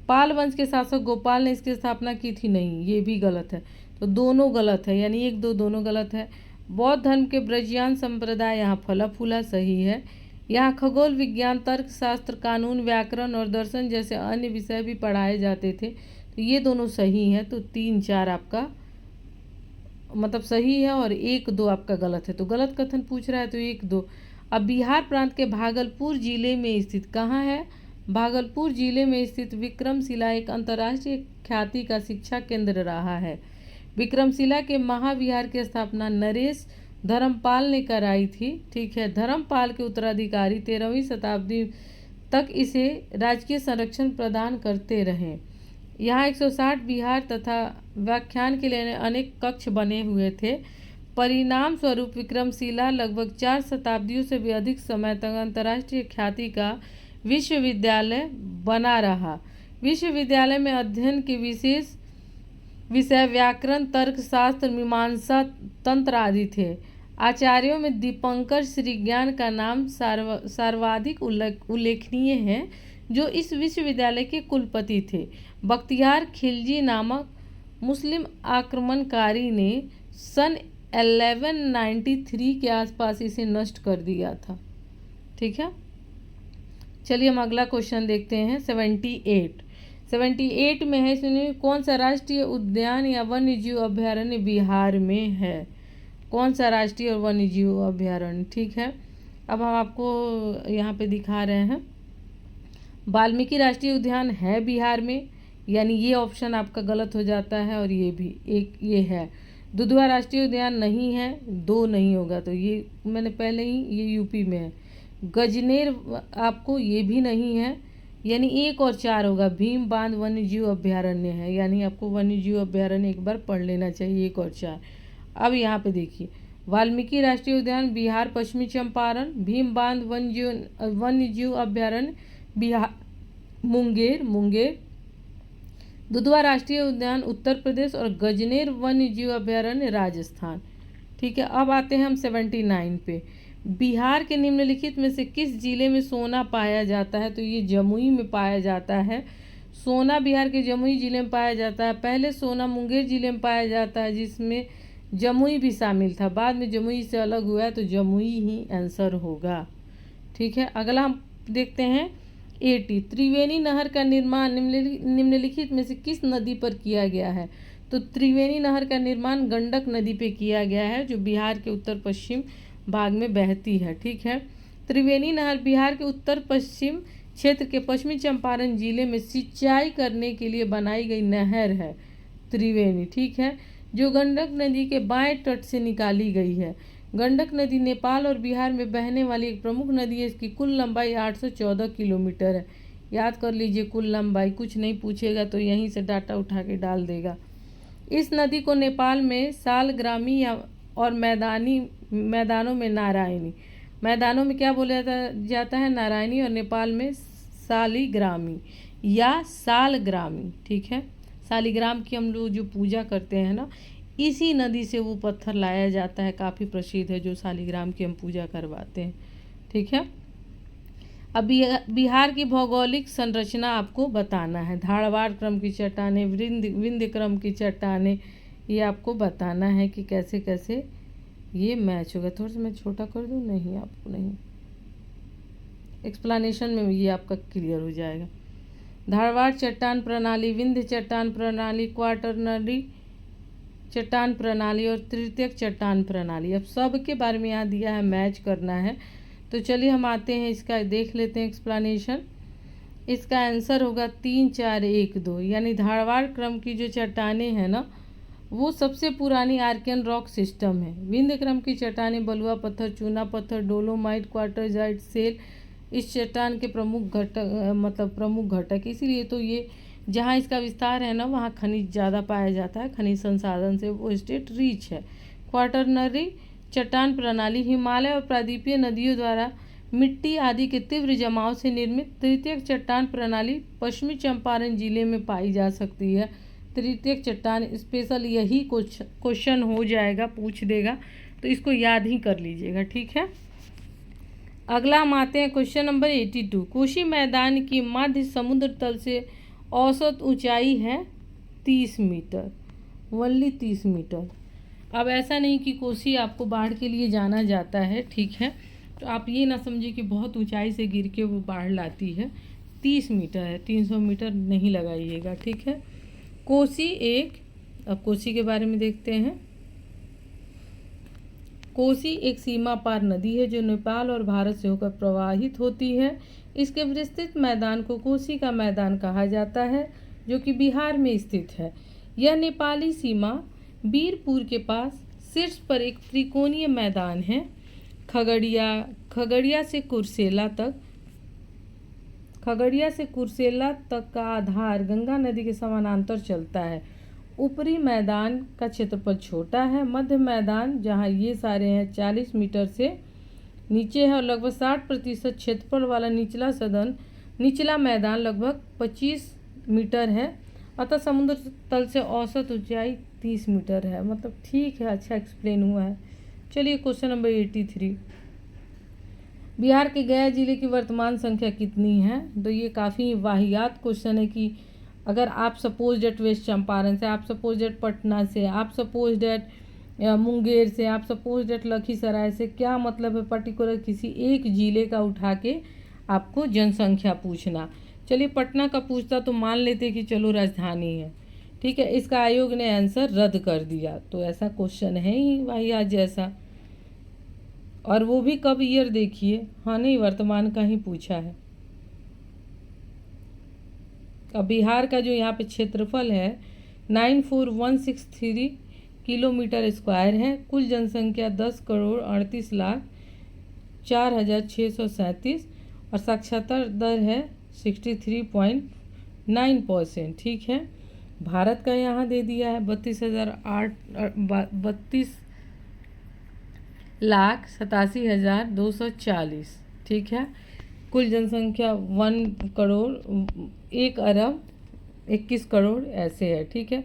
पाल वंश के शासक गोपाल ने इसकी स्थापना की थी, नहीं, ये भी गलत है। तो दोनों गलत है, यानी 1 2 दोनों गलत है। बौद्ध धर्म के ब्रजयान संप्रदाय यहाँ फला फूला सही है। यहाँ खगोल विज्ञान, तर्क शास्त्र, कानून, व्याकरण और दर्शन जैसे अन्य विषय भी पढ़ाए जाते थे, तो ये दोनों सही हैं। तो 3 4 आपका मतलब सही है और 1 2 आपका गलत है। तो गलत कथन पूछ रहा है तो 1 2। अब बिहार प्रांत के भागलपुर जिले में स्थित कहाँ है, भागलपुर जिले में स्थित विक्रमशिला एक अंतर्राष्ट्रीय ख्याति का शिक्षा केंद्र रहा है। विक्रमशिला के महाविहार की स्थापना नरेश धर्मपाल ने कराई थी, ठीक है। धर्मपाल के उत्तराधिकारी 13वीं शताब्दी तक इसे राजकीय संरक्षण प्रदान करते रहे। यहाँ 160 विहार तथा व्याख्यान के लिए अनेक कक्ष बने हुए थे। परिणाम स्वरूप विक्रमशिला लगभग 4 शताब्दियों से भी अधिक समय तक अंतर्राष्ट्रीय ख्याति का विश्वविद्यालय बना रहा। विश्वविद्यालय में अध्ययन के विशेष विषय व्याकरण, तर्कशास्त्र, मीमांसा, तंत्र आदि थे। आचार्यों में दीपंकर श्रीज्ञान का नाम सर्वाधिक उल्लेखनीय है, जो इस विश्वविद्यालय के कुलपति थे। बख्तियार खिलजी नामक मुस्लिम आक्रमणकारी ने सन 1193 के आसपास इसे नष्ट कर दिया था, ठीक है। चलिए हम अगला क्वेश्चन देखते हैं। 78 में है, इसमें कौन सा राष्ट्रीय उद्यान या वन्य जीव अभ्यारण्य बिहार में है, कौन सा राष्ट्रीय और वन्य जीव अभ्यारण्य, ठीक है। अब हम आपको यहाँ पे दिखा रहे हैं, वाल्मीकि राष्ट्रीय उद्यान है बिहार में, यानी ये ऑप्शन आपका गलत हो जाता है, और ये भी एक ये है। दुधवा राष्ट्रीय उद्यान नहीं है, 2 नहीं होगा, तो ये मैंने पहले ही, ये यूपी में है। गजनेर आपको ये भी नहीं है, यानी 1 और 4 होगा। भीम बांध वन्य जीव अभ्यारण्य है, यानी आपको वन्य जीव अभ्यारण्य एक बार पढ़ लेना चाहिए, 1 और 4। अब यहाँ पे देखिए, वाल्मीकि राष्ट्रीय उद्यान बिहार पश्चिमी चंपारण, भीम बांध वन्य जीव अभ्यारण्य बिहार मुंगेर, दुधवा राष्ट्रीय उद्यान उत्तर प्रदेश और गजनेर वन्य जीव अभ्यारण्य राजस्थान, ठीक है। अब आते हैं हम 79 पे। बिहार के निम्नलिखित में से किस जिले में सोना पाया जाता है, तो ये जमुई में पाया जाता है। सोना बिहार के जमुई जिले में पाया जाता है। पहले सोना मुंगेर जिले में पाया जाता है, जिसमें जमुई भी शामिल था, बाद में जमुई से अलग हुआ है, तो जमुई ही आंसर होगा, ठीक है। अगला हम देखते हैं 80। त्रिवेणी नहर का निर्माण निम्नलिखित में से किस नदी पर किया गया है, तो त्रिवेणी नहर का निर्माण गंडक नदी पे किया गया है, जो बिहार के उत्तर पश्चिम भाग में बहती है, ठीक है। त्रिवेणी नहर बिहार के उत्तर पश्चिम क्षेत्र के पश्चिमी चंपारण जिले में सिंचाई करने के लिए बनाई गई नहर है त्रिवेणी, ठीक है, जो गंडक नदी के बाएं तट से निकाली गई है। गंडक नदी नेपाल और बिहार में बहने वाली एक प्रमुख नदी है। इसकी कुल लंबाई 814 किलोमीटर है। याद कर लीजिए कुल लंबाई, कुछ नहीं पूछेगा तो यहीं से डाटा उठा के डाल देगा। इस नदी को नेपाल में सालग्रामी या और मैदानों में नारायणी, मैदानों में क्या बोला जाता है, नारायणी, और नेपाल में सालिग्रामी या सालग्रामी, ठीक है। सालिग्राम की हम लोग जो पूजा करते हैं ना, इसी नदी से वो पत्थर लाया जाता है, काफ़ी प्रसिद्ध है, जो सालिग्राम की हम पूजा करवाते हैं, ठीक है। अब बिहार की भौगोलिक संरचना आपको बताना है। धारवाड़ क्रम की चट्टानें, विंध्य क्रम की चट्टानें, ये आपको बताना है कि कैसे कैसे ये मैच होगा। थोड़ा सा मैं छोटा कर दूँ, नहीं आपको नहीं, एक्सप्लेनेशन में ये आपका क्लियर हो जाएगा। धारवाड़ चट्टान प्रणाली, विंध्य चट्टान प्रणाली, क्वाटरनरी चट्टान प्रणाली और तृतीयक चट्टान प्रणाली। अब सब के बारे में यहाँ दिया है, मैच करना है। तो चलिए हम आते हैं, इसका देख लेते हैं एक्सप्लेनेशन। इसका आंसर होगा 3, 4, 1, 2, यानी धारवाड़ क्रम की जो चट्टानें हैं ना, वो सबसे पुरानी आर्कियन रॉक सिस्टम है। विंध्य क्रम की चट्टानें बलुआ पत्थर, चूना पत्थर, डोलोमाइट, क्वार्टरजाइट, सेल इस चट्टान के प्रमुख घटक, इसीलिए तो ये जहाँ इसका विस्तार है ना, वहाँ खनिज ज़्यादा पाया जाता है, खनिज संसाधन से वो स्टेट रिच है। क्वाटरनरी चट्टान प्रणाली हिमालय और प्रायद्वीपीय नदियों द्वारा मिट्टी आदि के तीव्र जमाव से निर्मित तृतीयक चट्टान प्रणाली पश्चिमी चंपारण जिले में पाई जा सकती है। तृतीयक चट्टान स्पेशल यही क्वेश्चन हो जाएगा, पूछ देगा, तो इसको याद ही कर लीजिएगा, ठीक है। अगला हम आते हैं क्वेश्चन नंबर 82। कोशी मैदान की मध्य समुद्र तल से औसत ऊंचाई है 30 मीटर, ओनली 30 मीटर। अब ऐसा नहीं कि कोसी आपको बाढ़ के लिए जाना जाता है, ठीक है, तो आप ये ना समझिए कि बहुत ऊंचाई से गिर के वो बाढ़ लाती है। 30 मीटर है, 300 मीटर नहीं लगाइएगा, ठीक है। कोसी एक, अब कोसी के बारे में देखते हैं। कोसी एक सीमा पार नदी है जो नेपाल और भारत से होकर प्रवाहित होती है। इसके विस्तृत मैदान को कोसी का मैदान कहा जाता है, जो कि बिहार में स्थित है। यह नेपाली सीमा बीरपुर के पास शीर्ष पर एक त्रिकोणीय मैदान है। खगड़िया से कुर्सेला तक का आधार गंगा नदी के समानांतर चलता है। ऊपरी मैदान का क्षेत्रफल छोटा है। मध्य मैदान, जहाँ ये सारे हैं, 40 मीटर से नीचे है और लगभग 60% क्षेत्रफल वाला निचला मैदान लगभग 25 मीटर है। अतः समुद्र तल से औसत ऊंचाई 30 मीटर है। मतलब ठीक है, अच्छा एक्सप्लेन हुआ है। चलिए क्वेश्चन नंबर 83। बिहार के गया जिले की वर्तमान संख्या कितनी है? तो ये काफ़ी वाहियात क्वेश्चन है कि अगर आप सपोज डेट वेस्ट चंपारण से, आप सपोज डेट पटना से, आप सपोज डेट मुंगेर से, आप सपोज डेट लखीसराय से, क्या मतलब है पर्टिकुलर किसी एक ज़िले का उठा के आपको जनसंख्या पूछना। चलिए पटना का पूछता तो मान लेते कि चलो राजधानी है, ठीक है। इसका आयोग ने आंसर रद्द कर दिया, तो ऐसा क्वेश्चन है ही वाहियात जैसा। और वो भी कब ईयर देखिए, हाँ नहीं, वर्तमान का ही पूछा है। अब बिहार का जो यहाँ पे क्षेत्रफल है 94163 किलोमीटर स्क्वायर है। कुल जनसंख्या 10,40,04,637 और साक्षरता दर है 63.9%, ठीक है। भारत का यहाँ दे दिया है 32,87,240, ठीक है। कुल जनसंख्या 1,01,21 करोड़ ऐसे है, ठीक है।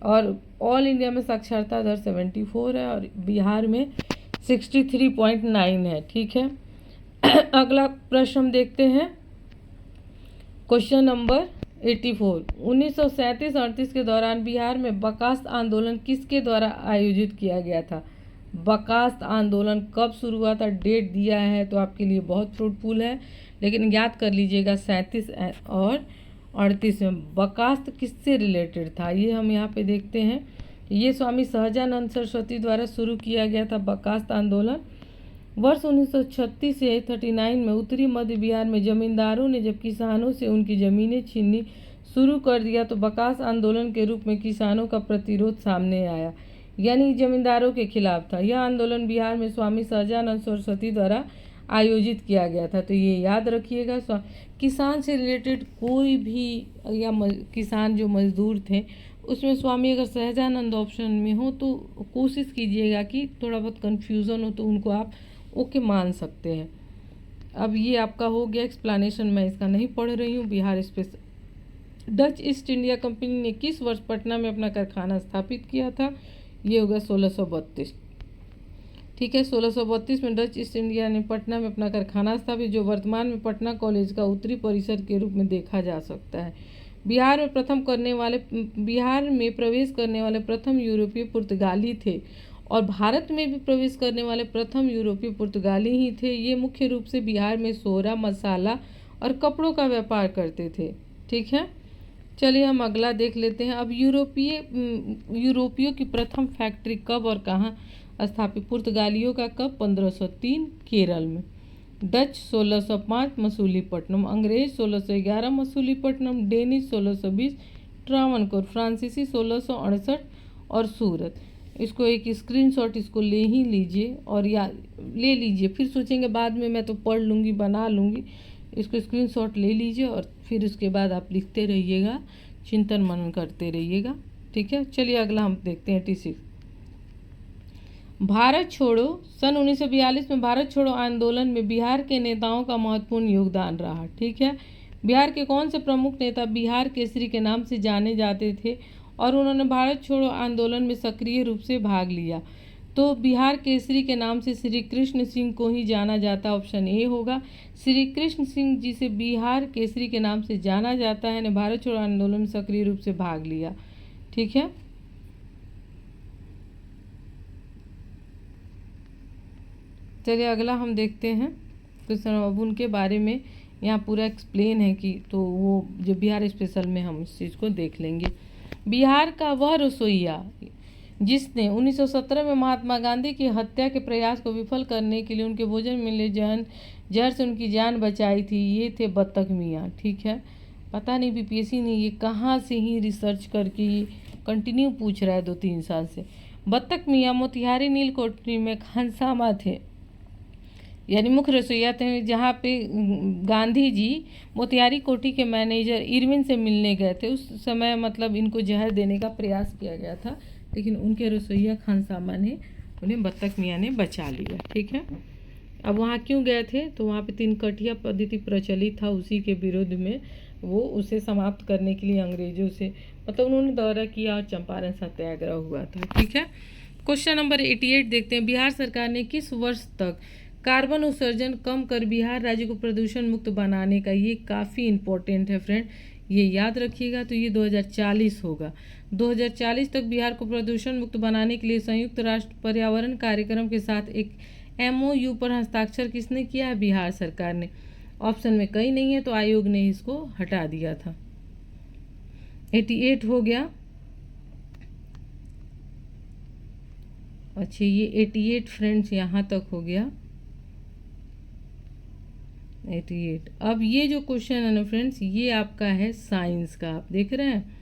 और ऑल इंडिया में साक्षरता दर 74 है और बिहार में 63.9 है, ठीक है। अगला प्रश्न हम देखते हैं, क्वेश्चन नंबर 84। 1937-38 के दौरान बिहार में बकास्त आंदोलन किसके द्वारा आयोजित किया गया था? बकास्त आंदोलन कब शुरू हुआ था? डेट दिया है तो आपके लिए बहुत फ्रूटफुल है, लेकिन याद कर लीजिएगा 37 और 38 में। बकास्त किससे रिलेटेड था ये हम यहाँ पे देखते हैं। ये स्वामी सहजानंद सरस्वती द्वारा शुरू किया गया था बकास्त आंदोलन। वर्ष 1936 से 39 में उत्तरी मध्य बिहार में जमींदारों ने जब किसानों से उनकी ज़मीनें छीननी शुरू कर दिया तो बकास्त आंदोलन के रूप में किसानों का प्रतिरोध सामने आया, यानी जमींदारों के खिलाफ था। यह आंदोलन बिहार में स्वामी सहजानंद सरस्वती द्वारा आयोजित किया गया था, तो ये याद रखिएगा। किसान से रिलेटेड कोई भी या किसान जो मजदूर थे उसमें स्वामी अगर सहजानंद ऑप्शन में हो तो कोशिश कीजिएगा कि थोड़ा बहुत कन्फ्यूज़न हो तो उनको आप ओके मान सकते हैं। अब ये आपका हो गया एक्सप्लेनेशन, मैं इसका नहीं पढ़ रही हूँ। Bihar special. Dutch east India company ने किस वर्ष पटना में अपना कारखाना स्थापित किया था? ये होगा 1632, ठीक है। 1632 में डच ईस्ट इंडिया ने पटना में अपना कारखाना स्थापित, जो वर्तमान में पटना कॉलेज का उत्तरी परिसर के रूप में देखा जा सकता है। बिहार में प्रवेश करने वाले प्रथम यूरोपीय पुर्तगाली थे और भारत में भी प्रवेश करने वाले प्रथम यूरोपीय पुर्तगाली ही थे। ये मुख्य रूप से बिहार में सोरा, मसाला और कपड़ों का व्यापार करते थे, ठीक है। चलिए हम अगला देख लेते हैं। अब यूरोपियों की प्रथम फैक्ट्री कब और कहाँ स्थापित? पुर्तगालियों का कब? 1503 केरल में। डच 1605 मसूलीपट्टनम, अंग्रेज 1611 मसूलीपट्टनम, डेनिश 1620 ट्रावनकोर, फ्रांसीसी 1668 और सूरत। इसको एक स्क्रीनशॉट इसको ले ही लीजिए और या ले लीजिए, फिर सोचेंगे बाद में मैं तो पढ़ लूँगी बना लूँगी। इसको स्क्रीनशॉट ले लीजिए और फिर उसके बाद आप लिखते रहिएगा, चिंतन मनन करते रहिएगा। ठीक है, चलिए अगला हम देखते हैं 86। भारत छोड़ो। सन 1942 में भारत छोड़ो आंदोलन में बिहार के नेताओं का महत्वपूर्ण योगदान रहा। ठीक है, बिहार के कौन से प्रमुख नेता बिहार केसरी के नाम से जाने जाते थे और उन्होंने भारत छोड़ो आंदोलन में सक्रिय रूप से भाग लिया? तो बिहार केसरी के नाम से श्री कृष्ण सिंह को ही जाना जाता। ऑप्शन ए होगा। श्री कृष्ण सिंह जी से बिहार केसरी के नाम से जाना जाता है, ने भारत छोड़ो आंदोलन में सक्रिय रूप से भाग लिया। ठीक है, चलिए अगला हम देखते हैं क्वेश्चन। अब उनके बारे में यहाँ पूरा एक्सप्लेन है कि तो वो जो बिहार स्पेशल में हम इस चीज़ को देख लेंगे। बिहार का वह रसोइया जिसने 1917 में महात्मा गांधी की हत्या के प्रयास को विफल करने के लिए उनके भोजन में मिले जहर से उनकी जान बचाई थी, ये थे बत्तख मियाँ। ठीक है, पता नहीं बीपीएससी ने ये कहाँ से ही रिसर्च करके कंटिन्यू पूछ रहा है 2-3 साल से। बत्तख मियाँ मोतिहारी नील कोठरी में खानसामा थे, यानी मुख्य रसोइया थे, जहाँ पे गांधी जी मोतिहारी कोठी के मैनेजर इरविन से मिलने गए थे। उस समय मतलब इनको जहर देने का प्रयास किया गया था, लेकिन उनके रसोइया खानसामा ने उन्हें बत्तख मियाँ ने बचा लिया। ठीक है, अब वहाँ क्यों गए थे? तो वहाँ पे 3 कठिया पद्धति प्रचलित था, उसी के विरोध में वो उसे समाप्त करने के लिए अंग्रेजों से मतलब उन्होंने दौरा किया और चंपारण सत्याग्रह हुआ था। ठीक है, क्वेश्चन नंबर 88 देखते हैं। बिहार सरकार ने किस वर्ष तक कार्बन उत्सर्जन कम कर बिहार राज्य को प्रदूषण मुक्त बनाने का, ये काफ़ी इम्पोर्टेंट है फ्रेंड, ये याद रखिएगा। तो ये 2040 होगा। 2040 तक बिहार को प्रदूषण मुक्त बनाने के लिए संयुक्त राष्ट्र पर्यावरण कार्यक्रम के साथ एक MOU पर हस्ताक्षर किसने किया है? बिहार सरकार ने। ऑप्शन में कहीं नहीं है तो आयोग ने इसको हटा दिया था। 88 हो गया। अच्छा, ये 88 फ्रेंड्स यहाँ तक हो गया 88। अब ये जो क्वेश्चन है ना फ्रेंड्स, ये आपका है साइंस का, आप देख रहे हैं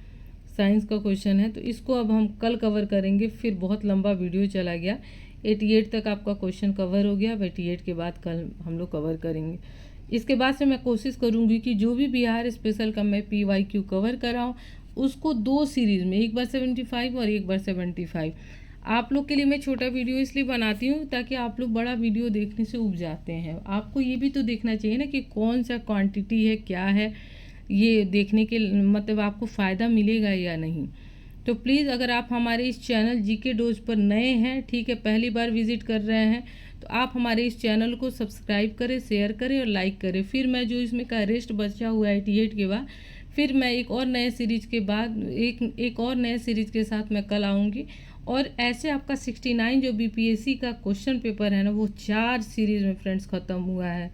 साइंस का क्वेश्चन है। तो इसको अब हम कल कवर करेंगे, फिर बहुत लंबा वीडियो चला गया। 88 तक आपका क्वेश्चन कवर हो गया। 88 के बाद कल हम लोग कवर करेंगे। इसके बाद से मैं कोशिश करूँगी कि जो भी बिहार स्पेशल का मैं PYQ कवर कराऊँ उसको 2 सीरीज़ में, एक बार 75 और एक बार 75। आप लोग के लिए मैं छोटा वीडियो इसलिए बनाती हूँ ताकि आप लोग बड़ा वीडियो देखने से ऊब जाते हैं। आपको ये भी तो देखना चाहिए ना कि कौन सा क्वांटिटी है, क्या है, ये देखने के मतलब आपको फ़ायदा मिलेगा या नहीं। तो प्लीज़ अगर आप हमारे इस चैनल GK डोज पर नए हैं, ठीक है, पहली बार विजिट कर रहे हैं, तो आप हमारे इस चैनल को सब्सक्राइब करें, शेयर करें और लाइक करें। फिर मैं जो इसमें का रेस्ट बचा हुआ है 88 के बाद, फिर मैं एक और नए सीरीज के बाद एक और नए सीरीज के साथ मैं कल आऊँगी। और ऐसे आपका 69 जो BPSC का क्वेश्चन पेपर है ना, वो 4 सीरीज़ में फ्रेंड्स ख़त्म हुआ है।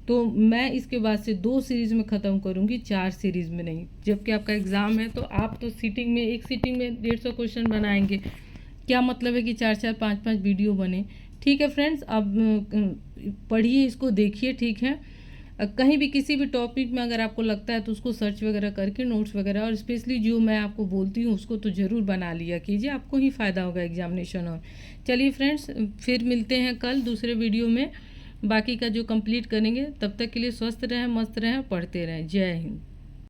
तो मैं इसके बाद से 2 सीरीज़ में ख़त्म करूँगी, 4 सीरीज़ में नहीं। जबकि आपका एग्ज़ाम है तो आप तो सीटिंग में, एक सीटिंग में 150 क्वेश्चन बनाएंगे, क्या मतलब है कि 4-4, 5-5 वीडियो बने। ठीक है फ्रेंड्स, अब पढ़िए इसको, देखिए। ठीक है, कहीं भी किसी भी टॉपिक में अगर आपको लगता है तो उसको सर्च वगैरह करके नोट्स वगैरह, और स्पेशली जो मैं आपको बोलती हूँ उसको तो ज़रूर बना लिया कीजिए, आपको ही फ़ायदा होगा एग्जामिनेशन। और चलिए फ्रेंड्स, फिर मिलते हैं कल दूसरे वीडियो में, बाकी का जो कंप्लीट करेंगे। तब तक के लिए स्वस्थ रहें, मस्त रहें, पढ़ते रहें। जय हिंद।